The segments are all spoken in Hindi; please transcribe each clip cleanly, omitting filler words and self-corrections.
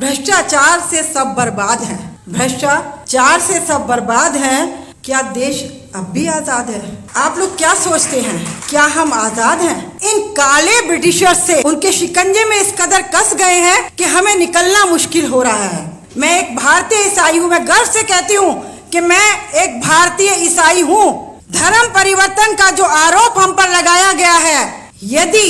भ्रष्टाचार से सब बर्बाद है, भ्रष्टाचार से सब बर्बाद है। क्या देश अब भी आजाद है? आप लोग क्या सोचते हैं, क्या हम आजाद हैं? इन काले ब्रिटिशर्स से उनके शिकंजे में इस कदर कस गए हैं कि हमें निकलना मुश्किल हो रहा है। मैं एक भारतीय ईसाई हूँ, मैं गर्व से कहती हूँ कि मैं एक भारतीय ईसाई हूँ। धर्म परिवर्तन का जो आरोप हम पर लगाया गया है, यदि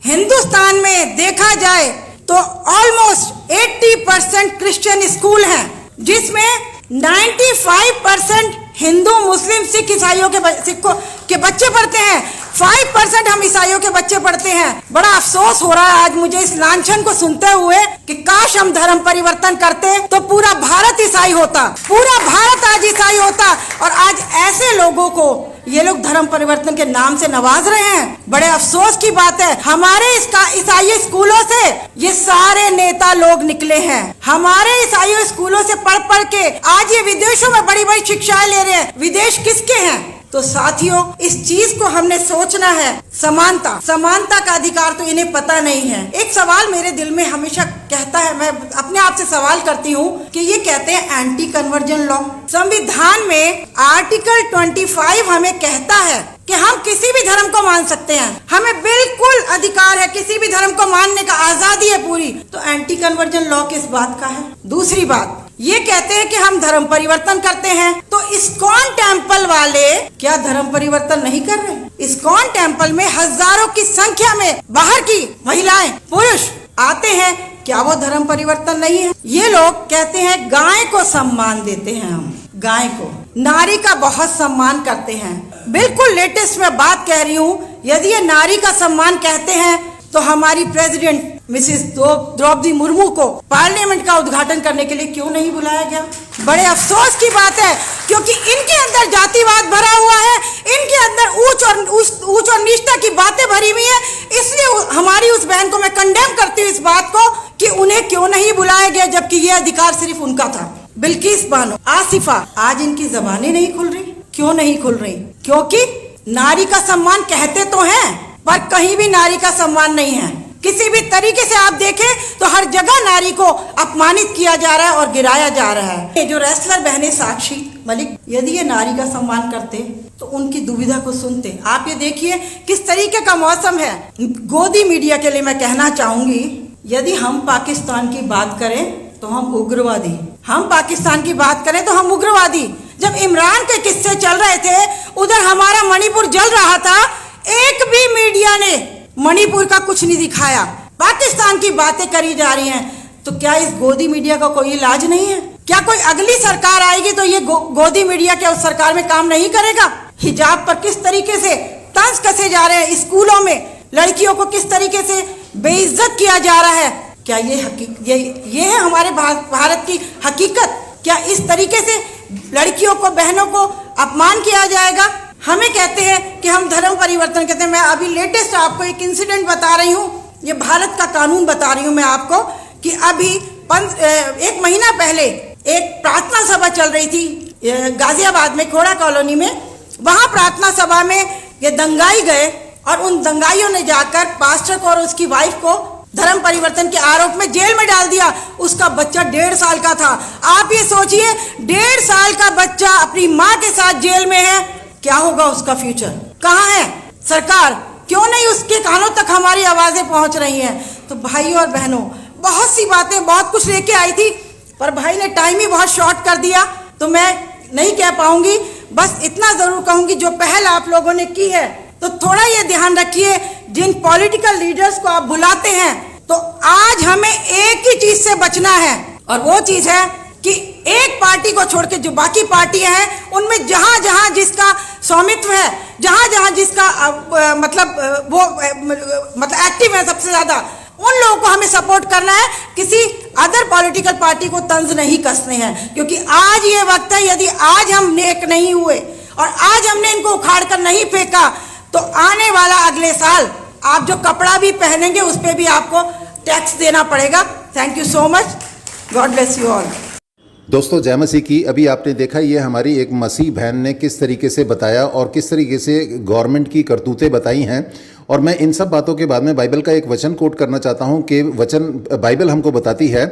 हिंदुस्तान में देखा जाए तो ऑलमोस्ट 80% क्रिश्चियन स्कूल हैं, जिसमें 95% हिंदू मुस्लिम सिख ईसाइयों के बच्चे पढ़ते हैं, 5% हम ईसाइयों के बच्चे पढ़ते हैं। बड़ा अफसोस हो रहा है आज मुझे इस लांछन को सुनते हुए कि काश हम धर्म परिवर्तन करते तो पूरा भारत ईसाई होता, पूरा भारत आज ईसाई होता। और आज ऐसे लोगों को ये लोग धर्म परिवर्तन के नाम से नवाज रहे हैं। बड़े अफसोस की बात है, हमारे ईसाई स्कूलों से ये सारे नेता लोग निकले हैं। हमारे ईसाई स्कूलों से पढ़ पढ़ के आज ये विदेशों में बड़ी बड़ी शिक्षाएं ले रहे हैं। विदेश किसके हैं? तो साथियों, इस चीज को हमने सोचना है। समानता का अधिकार तो इन्हें पता नहीं है। एक सवाल मेरे दिल में हमेशा कहता है, मैं अपने आप से सवाल करती हूँ कि ये कहते हैं एंटी कन्वर्जन लॉ। संविधान में आर्टिकल 25 हमें कहता है कि हम किसी भी धर्म को मान सकते हैं, हमें बिल्कुल अधिकार है, किसी भी धर्म को मानने का आजादी है पूरी। तो एंटी कन्वर्जन लॉ किस बात का है? दूसरी बात, ये कहते हैं कि हम धर्म परिवर्तन करते हैं, तो इस्कॉन टेम्पल वाले क्या धर्म परिवर्तन नहीं कर रहे? इस्कॉन टेम्पल में हजारों की संख्या में बाहर की महिलाएं पुरुष आते हैं, क्या वो धर्म परिवर्तन नहीं है? ये लोग कहते हैं गाय को सम्मान देते हैं, हम गाय को, नारी का बहुत सम्मान करते हैं। बिल्कुल लेटेस्ट में बात कह रही हूँ, यदि ये नारी का सम्मान कहते हैं तो हमारी प्रेसिडेंट मिसेस द्रौपदी मुर्मू को पार्लियामेंट का उद्घाटन करने के लिए क्यों नहीं बुलाया गया? बड़े अफसोस की बात है, क्योंकि इनके अंदर जातिवाद भरा हुआ है, इनके अंदर ऊंच और नीचता की बातें भरी हुई है। इसलिए हमारी उस बहन को मैं कंडेम करती हूँ इस बात को कि उन्हें क्यों नहीं बुलाया गया, जबकि ये अधिकार सिर्फ उनका था। बिल्किस बानो, आसिफा, आज इनकी जबानें नहीं खुल रही। क्यों नहीं खुल रही? क्योंकि नारी का सम्मान कहते तो हैं, पर कहीं भी नारी का सम्मान नहीं है। किसी भी तरीके से आप देखें तो हर जगह नारी को अपमानित किया जा रहा है और गिराया जा रहा है। ये जो रेसलर बहनें साक्षी मलिक, यदि ये नारी का सम्मान करते तो उनकी दुविधा को सुनते। आप ये देखिए किस तरीके का मौसम है। गोदी मीडिया के लिए मैं कहना चाहूंगी, यदि हम पाकिस्तान की बात करें तो हम उग्रवादी, हम पाकिस्तान की बात करें तो हम उग्रवादी। जब इमरान के किस्से चल रहे थे, उधर हमारा मणिपुर जल रहा था, एक भी मीडिया ने मणिपुर का कुछ नहीं दिखाया। पाकिस्तान की बातें करी जा रही हैं। तो क्या इस गोदी मीडिया का कोई इलाज नहीं है? क्या कोई अगली सरकार आएगी तो ये गोदी मीडिया क्या उस सरकार में काम नहीं करेगा? हिजाब पर किस तरीके से तंज कसे जा रहे हैं, स्कूलों में लड़कियों को किस तरीके से बेइज्जत किया जा रहा है, क्या ये है हमारे भारत की हकीकत? क्या इस तरीके से लड़कियों को, बहनों को अपमान किया जाएगा? हमें कहते हैं कि हम धर्म परिवर्तन कहते हैं। मैं अभी लेटेस्ट आपको एक इंसिडेंट बता रही हूँ, ये भारत का कानून बता रही हूँ मैं आपको, कि अभी 1 महीना पहले एक प्रार्थना सभा चल रही थी गाजियाबाद में, खोड़ा कॉलोनी में। वहां प्रार्थना सभा में ये दंगाई गए और उन दंगाइयों ने जाकर पास्टर को और उसकी वाइफ को धर्म परिवर्तन के आरोप में जेल में डाल दिया। उसका बच्चा 1.5 साल का था। आप ये सोचिए, 1.5 साल का बच्चा अपनी माँ के साथ जेल में है, क्या होगा उसका फ्यूचर? कहाँ है सरकार? क्यों नहीं उसके कानों तक हमारी आवाजें पहुंच रही हैं? तो भाइयों और बहनों, बहुत सी बातें, बहुत कुछ लेके आई थी, पर भाई ने टाइम ही बहुत शॉर्ट कर दिया, तो मैं नहीं कह पाऊंगी। बस इतना जरूर कहूंगी, जो पहल आप लोगों ने की है, तो थोड़ा ये ध्यान रखिए, जिन पॉलिटिकल लीडर्स को आप बुलाते हैं, तो आज हमें एक ही चीज से बचना है, और वो चीज है कि एक पार्टी को छोड़ के जो बाकी पार्टियां हैं, उनमें जहां जहां जिसका स्वामित्व है, जहां जहां जिसका मतलब एक्टिव है सबसे ज्यादा, उन लोगों को हमें सपोर्ट करना है। किसी अदर पॉलिटिकल पार्टी को तंज नहीं कसने हैं, क्योंकि आज ये वक्त है, यदि आज हम नेक नहीं हुए और आज हमने इनको उखाड़ कर नहीं फेंका, तो आने वाला अगले साल आप जो कपड़ा भी पहनेंगे उस पर भी आपको टैक्स देना पड़ेगा। Thank you so much, God bless you all. दोस्तों, जय मसीह की। अभी आपने देखा, ये हमारी एक मसीह बहन ने किस तरीके से बताया और किस तरीके से गवर्नमेंट की करतूतें बताई हैं। और मैं इन सब बातों के बाद में बाइबल का एक वचन कोट करना चाहता हूं कि वचन बाइबल हमको बताती है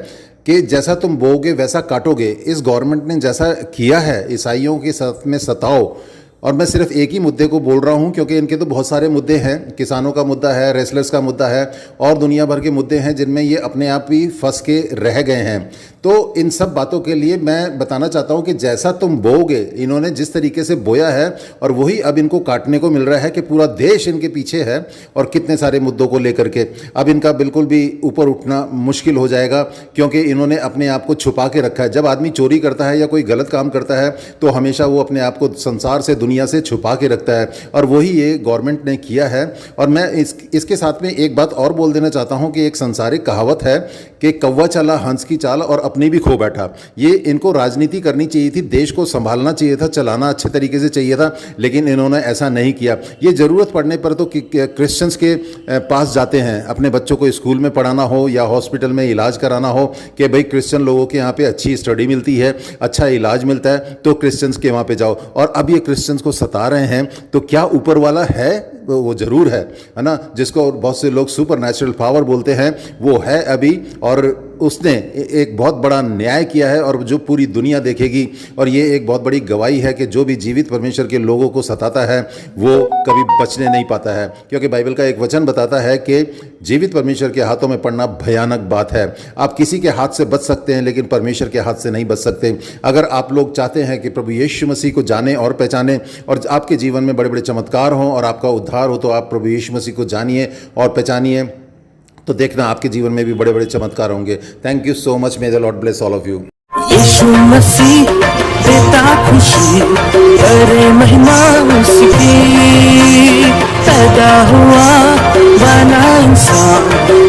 कि जैसा तुम बोओगे वैसा काटोगे। इस गवर्नमेंट ने जैसा किया है ईसाइयों के साथ में सताओ, और मैं सिर्फ एक ही मुद्दे को बोल रहा हूं क्योंकि इनके तो बहुत सारे मुद्दे हैं, किसानों का मुद्दा है, रेसलर्स का मुद्दा है और दुनिया भर के मुद्दे हैं जिनमें ये अपने आप ही फंस के रह गए हैं। तो इन सब बातों के लिए मैं बताना चाहता हूं कि जैसा तुम बोओगे, इन्होंने जिस तरीके से बोया है और वही अब इनको काटने को मिल रहा है कि पूरा देश इनके पीछे है और कितने सारे मुद्दों को लेकर के अब इनका बिल्कुल भी ऊपर उठना मुश्किल हो जाएगा क्योंकि इन्होंने अपने आप को छुपा के रखा है। जब आदमी चोरी करता है या कोई गलत काम करता है तो हमेशा वो अपने आप को संसार से, दुनिया से छुपा के रखता है और वही ये गवर्नमेंट ने किया है। और मैं इसके साथ में एक बात और बोल देना चाहता हूं कि एक संसारिक कहावत है कि कौवा चला हंस की चाल और अपनी भी खो बैठा। ये इनको राजनीति करनी चाहिए थी, देश को संभालना चाहिए था, चलाना अच्छे तरीके से चाहिए था, लेकिन इन्होंने ऐसा नहीं किया। ये ज़रूरत पड़ने पर तो क्रिश्चियंस के पास जाते हैं, अपने बच्चों को स्कूल में पढ़ाना हो या हॉस्पिटल में इलाज कराना हो कि भाई क्रिश्चियन लोगों के यहाँ पे अच्छी स्टडी मिलती है, अच्छा इलाज मिलता है, तो क्रिश्चियंस के वहाँ पे जाओ। और अब ये क्रिश्चियंस को सता रहे हैं, तो क्या ऊपर वाला है? वो जरूर है ना, जिसको बहुत से लोग सुपर नेचुरल पावर बोलते हैं, वो है अभी। और उसने एक बहुत बड़ा न्याय किया है और जो पूरी दुनिया देखेगी। और ये एक बहुत बड़ी गवाही है कि जो भी जीवित परमेश्वर के लोगों को सताता है वो कभी बचने नहीं पाता है, क्योंकि बाइबल का एक वचन बताता है कि जीवित परमेश्वर के हाथों में पड़ना भयानक बात है। आप किसी के हाथ से बच सकते हैं लेकिन परमेश्वर के हाथ से नहीं बच सकते। अगर आप लोग चाहते हैं कि प्रभु यीशु मसीह को जाने और पहचाने और आपके जीवन में बड़े बड़े चमत्कार हों और आपका उद्धार हो, तो आप प्रभु यीशु मसीह को जानिए और पहचानिए, तो देखना आपके जीवन में भी बड़े बड़े चमत्कार होंगे। Thank you so much. May the Lord bless all of you. Yeshu Masih देता खुशी, करे महिमा उसकी, पैदा हुआ बना इंसान।